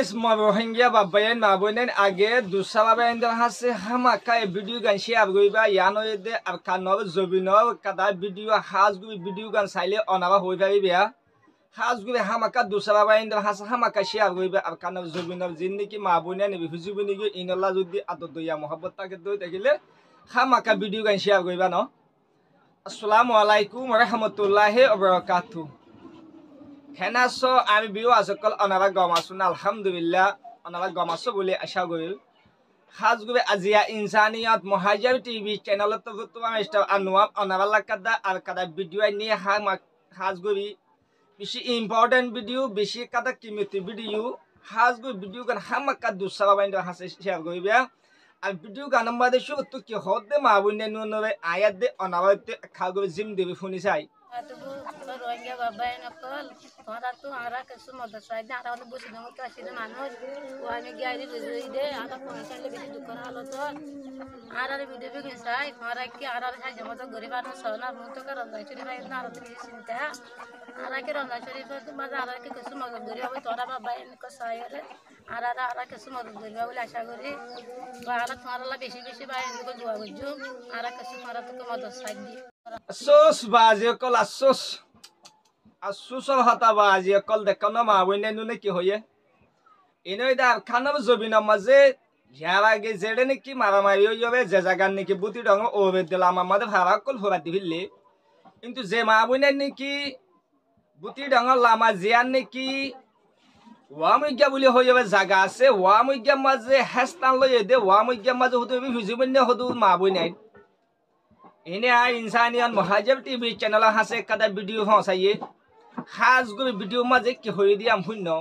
Please Rohingya babayan mabunen age dusa babayan dal hase hamaka e video gan share goiba yano ede arkano zobino kada video has go video gan saile onaba hoi pari bia has go hamaka dusa babayan dal hase hamaka share goiba arkano zobino jinni ki mabunen bifuzubini go inolla jodi adodoya mohabbat take doi takile hamaka video gan share goiba no. Assalamu alaikum warahmatullahi wabarakatuh. Kena so ami biwa asokol onara gomasun alhamdulillah onara gomaso bole asha goril khas gobe azia insaniyat muhajir tv channel to gutwa mr anwar onara lakada ar kada video ni ha khas gobi bishi important video bishi kada kimiti video khas go video gan hamaka dusara baindo hase share goibya R video গান বাদে সব তো কি হদে মাবুনে নুনরে আয়াত দে অনাবাতে খাগো gym দেবে ফোনি চাই তো রোহিঙ্গা বাবাই নকল তোরা তো আমরা কিছু মদত চাই না আমরা বসে না তো আসি না মানুষ ও আমি গাড়ি রেজই দে আমরা পয়সালে বেশি দুঃখ হলো তো আর ভিডিও বেগে চাই আমরা কি আর সাহায্য মত গরিব আর সোনা মত কর রমজান শরীফ আই না আর তুমি চিন্তা আর কি রমজান শরীফ তো বাজা আর কি কিছু মদত গরিব হবে তোরা বাবাই নক চাই আর কিছু মদত গরিব বলে আশা করি বা আর তোমার বেশি বেশি ভাই নক দোয়া করছো আর কিছু তোরা তো মদত চাই দি Asus bazi kol asus hata bazi kol de kana mabuine nune ki hoye inoi da khana zobina maze jara ge zede ne ki mara mari yobe je jagan ne ki buti dong obe dilam amade phara kol phora dibille কিন্তু যে মাবুনে ne ki buti dong lama jian ne ki ওয়ামুইগা বলি হইবে জায়গা আছে ওয়ামুইগা মাঝে হেস্তান লয়ে দে ওয়ামুইগা মাঝে হতো ভিজুবনে হতো মাবুই নাই ini ay insaniyan muhajir tv channel hase kada video hosaye khas go video maje ki hoyi di am hunno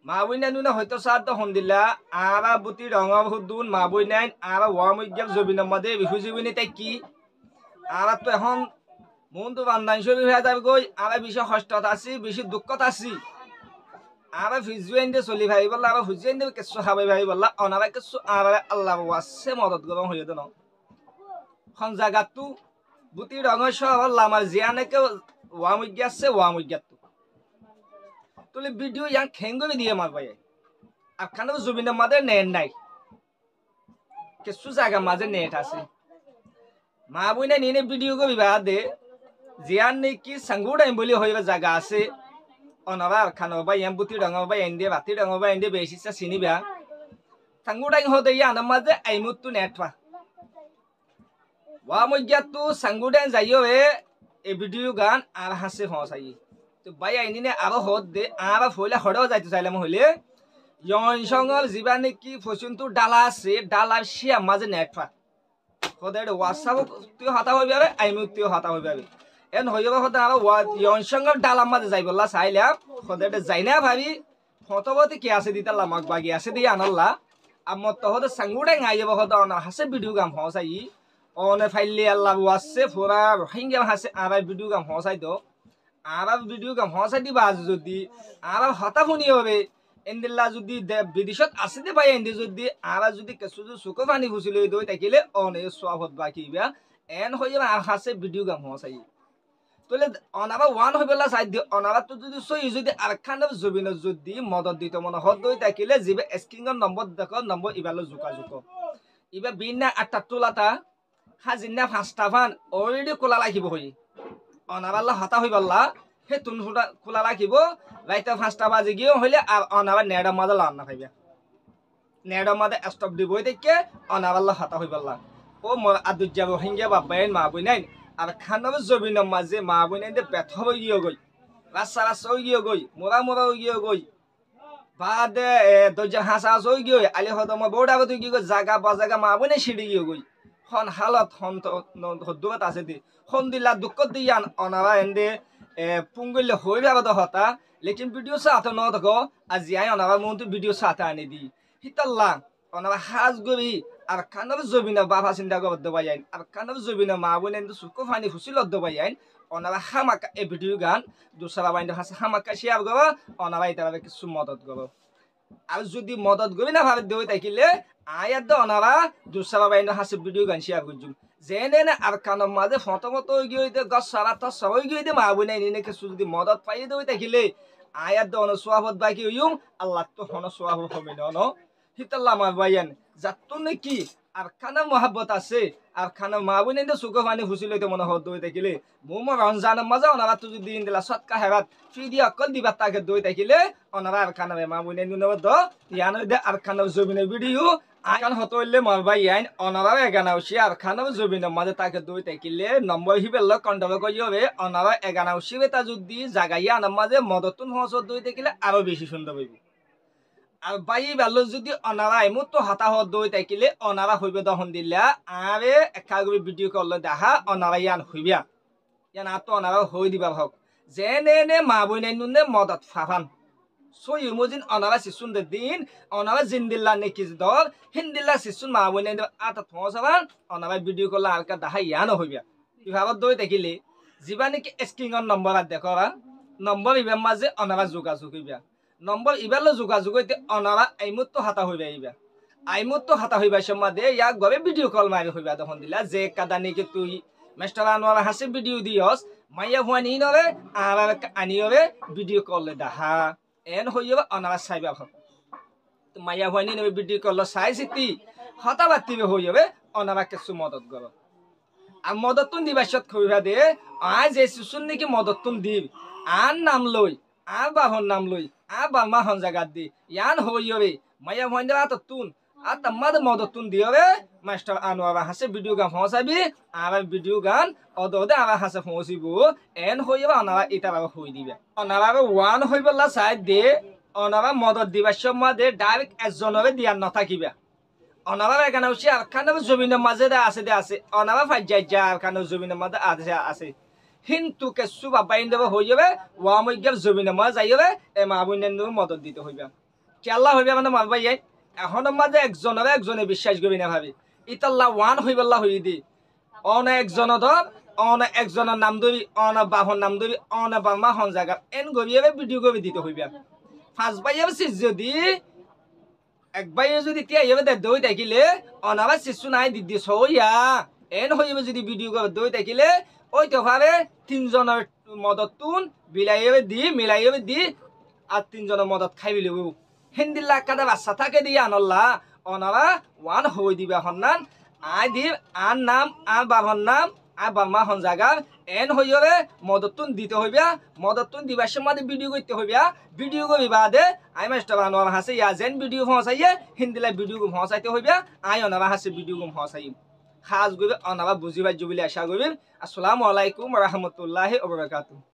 mabuina nuna hoyto sadda hondilla ara buti ronga hudun mabuina ara wamugel jobina made bifujibini tai ki ara to এখন mundu bandan shobi হয়ে যাবে গই ara বিশে কষ্টত আছি বেশি দুঃখত আছি ara ফিজুয়েন্ডে চলি ভাই বল্লা ara ফুজুয়েন্ডে কিছু খাবে ভাই বল্লা অনারা কিছু ara আল্লাহ ওয়াসে মদত গরম হয়ে দনো খন জাগাতু বুতি রঙের সহ লামার জিয়ানেকে ওয়ামুইগাছে ওয়ামুইগাতু তুলে ভিডিও ইয়াং খেঙ্গবে দিয়ে মারবাই আর খানো জুবিনের মাঝে নেট নাই কিছু জায়গা মাঝে নেট আছে মা বইনে নিনে ভিডিও গো বিবাহ দে জিয়ান নেই কি সাঙ্গু টাইম বলি হইবে জায়গা আছে অনবা আর খানো বা ইয়াং বুতি রঙ বা এন্ডে বাতি রঙ বা এন্ডে বেশিসা চিনিবা সাঙ্গু টাইম হতে ইয়ান মাঝে আইমুতু নেট পা ওয়ামুইগাতু সাঙ্গুডেন যাইও এ ভিডিও গান আর হাসে হসাই তো ভাই আইনিনে আরো হদ দে আর ফইলা হড়াও যাইতে চাইলাম হইলে ইয়ন সঙ্গল জীবানে কি ফসুনতু ডালা আছে ডালা শিয়া মাঝে নেটফা হদের হোয়াটসঅ্যাপ তুই হতা হইবে আইমু তুই হতা হইবে এন হইবে হতা আর ইয়ন সঙ্গল ডালা মাঝে যাইবলা চাইলা হদের যাই না ভাবি ফটোবতে কি আছে দিতা লামাক বাগি আছে দি আনল্লা আমত হদ সাঙ্গুডেন আইব হদ না হাসে ভিডিও গান হসাই অনে ফাইলে আল্লাহ ওয়াসে ফোরা রোহিঙ্গা হাসে আর ভিডিও গাম হসাই দো আর ভিডিও গাম হসাই দিবা যদি আর হতা ফুনি হবে এন্দিল্লা যদি বিদেশত আছে দে ভাই এন্দি যদি আর যদি কিছু সুকো পানি ফুসিলে দই তাকিলে অনে সোয়াবত বাকিবা এন হইবা আর হাসে ভিডিও গাম হসাই তোলে অনাবা ওয়ান হইবলা সাইড দি অনাবা তো যদি সই যদি আর খান জবিন যদি মদত দিত মন হদ দই তাকিলে জিবে স্ক্রিনের নম্বর দেখো নম্বর ইবালো জুকা জুকো ইবা বিনা আটটা তোলাটা হাজিনা ফাঁসটা ফান অলরেডি খোলা রাখিব হই অনাবাল্লা হতা হইবাল্লা হে তুনফুটা খোলা রাখিব রাইতে 5টা বাজে গিয়ে হইলে আর অনাবা নেড়া মাদা লান না খাইবা নেড়া মাদা স্টপ দিব দেখে অনাবাল্লা হতা হইবাল্লা ও মোর আদুজ যাব হিঙ্গা বাবাইন মা বই নাই আর খানাব জবিন মাঝে মা বই নাই দে পেথ হই গিয়ে গই রাস্তা রাস্তা হই গিয়ে গই মোরা মোরা হই গিয়ে গই বাদে দজা হাসা হই গিয়ে আলি হদম বড়া বই গিয়ে জায়গা বাজাগা মা বই নাই সিঁড়ি গিয়ে গই হন হালত হন হদ্দুত আছে দি হন দিলা দুঃখত দিয়ান অনারা এন্ডে পুঙ্গলে হই যাবে তো হতা লেকিন ভিডিও সাথে ন দেখো আজি আই অনারা মন্টু ভিডিও সাথে আনি দি হিতাল্লা অনারা হাজ গবি আর কানব জবিনা বাবা চিন্তা করতে বাইন আর কানব জবিনা মা বনে সুকো ফানি ফুসিল দ বাইন অনারা হামাকা এ ভিডিও গান দুসরা বাইন হাসে হামাকা শেয়ার গব অনারা ইতারা কিছু মদত গব আর যদি মদত গবি না ভাবে দেই তাইলে আয়াত দ অনারা দুসরা বাইন হাসে ভিডিও গান শেয়ার করজুম জেনে না আর কানব মাঝে ফটো মতো গিয়ে দে গস সারা তো সবাই গিয়ে দে মা বনে নিনে কিছু যদি মদত পাই দেই তাইলে আয়াত দন সোয়াবত বাকি হইম আল্লাহ তো হন সোয়াব হবে না হিতাল্লাহ মা বাইয়ান যাত্তো নাকি আর খানা মহাব্বত আছে আর খানা মা বইনে সুখ পানি ফুসি লইতে মনে হত দই থাকিলে মোমো রমজানের মাঝে অনারা তুই দিন দিলা সৎকা হেরাত ফি দিয়ে অকল দিবা তাকে দই থাকিলে অনারা আর খানা মা বইনে নুনব দ ইয়ানো দে আর খানা জবিনে ভিডিও আকান হতো হইলে মারবা ইয়াইন অনারা এগানাউসি আর খানা জবিনের মাঝে তাকে দই থাকিলে নম্বর হিবেল কন্ট্রোল করি হবে অনারা এগানাউসি বেতা যদি জাগাইয়া আনার মাঝে মদতুন হসত দই থাকিলে আরো বেশি সুন্দর হইব আর বাই বেলো যদি অনারা এমতো হাতাহত দই থাকিলে অনারা হইবে দহন দিলা আরে একাগবি ভিডিও কল দেখা অনারা ইয়ান হইবিয়া ইয়ান আতো অনারা হই দিবা হক যেনে নে মা বই নাই নুনে মদত ফাফান সই ইমোজিন অনারা শিশুন দে দিন অনারা জিন্দিল্লা নেকি দর হিন্দিল্লা শিশুন মা বই নাই আতা থসাবান অনারা ভিডিও কল আর কা দেখা ইয়ান হইবিয়া বিভাগত দই থাকিলে জিবা নেকি স্ক্রিনৰ নম্বৰ দেখরা নম্বৰ ইবের মাঝে অনারা যোগাযোগ হইবিয়া নম্বর ইবারলো যোগাযোগ হইতে অনারা আইমুত্ত হাতা হইবা ইবা আইমুত্ত হাতা হইবা সমাদে ইয়াক গবে ভিডিও কল মারি হইবা তখন দিলা যে কাদা নেকি তুই মাস্টার আনোয়ার হাসে ভিডিও দিয়স মাইয়া হুয়ানি নরে আর আনিয়রে ভিডিও কল দেখা এন হইবা অনারা সাইবা ভাব তো মাইয়া হুয়ানি নবে ভিডিও কল সাই সিতি হতা বাতিবে হইবে অনারা কিছু মদত গব আর মদতুন দিবাসত কইবা দে আজ যে সুসুন নেকি মদতুন দিব আন নাম লই আর বাহন নাম লই আর বামা হন জায়গা দি ইয়ান হইবে মাইয়া হইন্দা তো তুন আর তামাদ মদতুন দিয়বে মাস্টার আনোয়ার হাসে ভিডিও গান ফসাবি আর ভিডিও গান অদদে আর হাসে ফসিব এন হইবা অনারা এটা হই দিবে অনারা ওয়ান হইবলা সাইড দে অনারা মদত দিবার সময় দে ডাইরেক্ট একজনরে দিয়ার নথাকিবা অনারা এখানে হচ্ছে আর খানে জমিনের মাঝে দে আছে অনারা ফাইজাই যা আর খানে জমিনের মাঝে আছে কিন্তু কেসু বাবাইন দেব হই যাবে ওয়ামইগের জমিনের মাঝে যাই যাবে এ মা বইনের মদত দিতে হইবা কেল্লা হইবা মানে মারবা যাই এখন মাঝে একজনে বিশ্বাস করবি না ভাবি ইতাল্লা ওয়ান হইবাল্লা হই দি অন একজন ধর অন একজনের নাম ধরি অন বাহন নাম ধরি অন বামা হন জায়গা এন গবিয়ে ভিডিও কবি দিতে হইবা ফার্স্ট বাইয়ে যদি এক বাইয়ে যদি তিয়া যাবে দই দেখিলে অনাবার শিশু নাই দিদি সইয়া এন হইবে যদি ভিডিও কবি দই দেখিলে ওই তো ভাবে তিনজনের মদত তুন মিলাইবে দি আর তিনজনের মদত খাইবি লব হিন্দিল্লা কাদা বাচ্চা থাকে দিয়ে আনল্লা অনারা ওয়ান হই দিবা হন্নান আই দিব আর নাম আর বাবার নাম আর বামা হন জাগার এন হইবে মদতুন দিতে হইবা মদতুন দিবার সময় ভিডিও করতে হইবা ভিডিও করি বাদে আই মাস্টার আনোয়ার হাসে ইয়া যেন ভিডিও ফসাইয়ে হিন্দিলা ভিডিও ফসাইতে হইবা আই অনারা হাসে ভিডিও ফসাইম খাস গবে অনারা বুঝিবা জুবিলে আশা করিম আসসালামু আলাইকুম ওয়া রাহমাতুল্লাহি ওয়া বারাকাতুহু।